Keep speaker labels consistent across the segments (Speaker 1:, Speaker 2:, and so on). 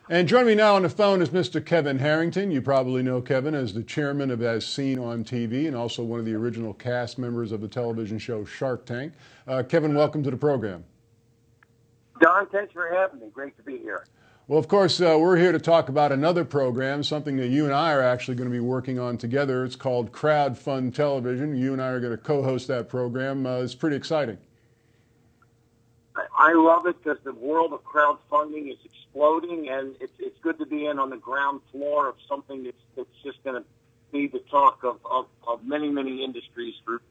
Speaker 1: And joining me now on the phone is Mr. Kevin Harrington. You probably know Kevin as the chairman of As Seen on TV and also one of the original cast members of the television show Shark Tank. Kevin, welcome to the program.
Speaker 2: Don, thanks for having me. Great to be here.
Speaker 1: Well, of course, we're here to talk about another program, something that you and I are actually going to be working on together. It's called Crowdfund Television. You and I are going to co-host that program. It's pretty exciting.
Speaker 2: I love it because the world of crowdfunding is exploding, and it's good to be in on the ground floor of something that's just going to be the talk of many, many industries for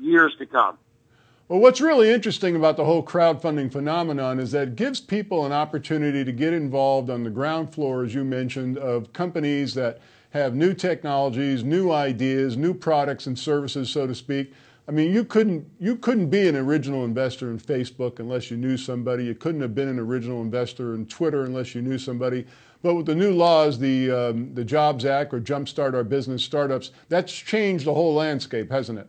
Speaker 2: years to come.
Speaker 1: Well, what's really interesting about the whole crowdfunding phenomenon is that it gives people an opportunity to get involved on the ground floor, as you mentioned, of companies that have new technologies, new ideas, new products and services, so to speak. I mean, you couldn't be an original investor in Facebook unless you knew somebody. You couldn't have been an original investor in Twitter unless you knew somebody. But with the new laws, the Jobs Act or Jumpstart Our Business startups, that's changed the whole landscape, hasn't it?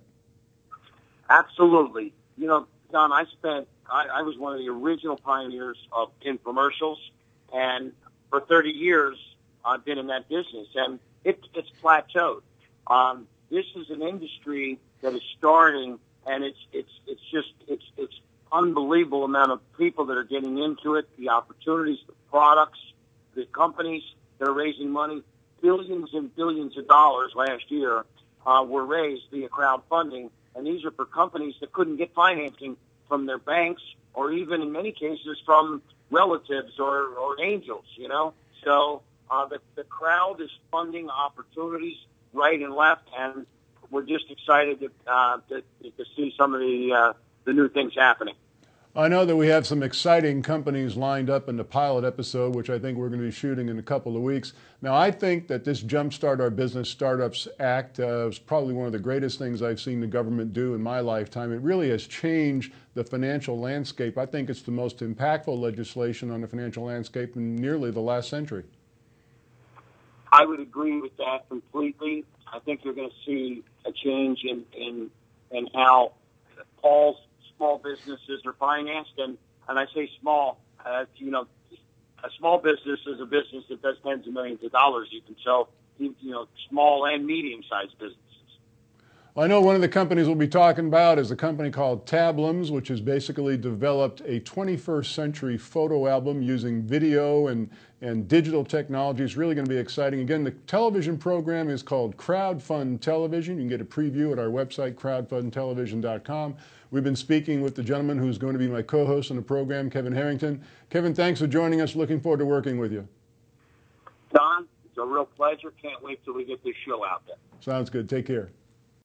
Speaker 2: Absolutely. You know, Don, I was one of the original pioneers of infomercials, and for 30 years I've been in that business, and it's plateaued. This is an industry that is starting, and it's unbelievable amount of people that are getting into it, the opportunities, the products, the companies that are raising money. Billions and billions of dollars last year were raised via crowdfunding, and these are for companies that couldn't get financing from their banks or even in many cases from relatives or angels, you know. So the crowd is funding opportunities right and left, and we're just excited to see some of the new things happening.
Speaker 1: I know that we have some exciting companies lined up in the pilot episode, which I think we're going to be shooting in a couple of weeks. Now, I think that this Jumpstart Our Business Startups Act is probably one of the greatest things I've seen the government do in my lifetime. It really has changed the financial landscape. I think it's the most impactful legislation on the financial landscape in nearly the last century.
Speaker 2: I would agree with that completely. I think you're going to see a change in how all small businesses are financed, and I say small. You know, a small business is a business that does tens of millions of dollars. You can sell, you know, small and medium-sized businesses.
Speaker 1: Well, I know one of the companies we'll be talking about is a company called Tablums, which has basically developed a 21st century photo album using video and digital technology. It's really going to be exciting. Again, the television program is called Crowdfund Television. You can get a preview at our website, crowdfundtelevision.com. We've been speaking with the gentleman who's going to be my co-host on the program, Kevin Harrington. Kevin, thanks for joining us. Looking forward to working with you.
Speaker 2: Don, it's a real pleasure. Can't wait till we get this show out there.
Speaker 1: Sounds good. Take care.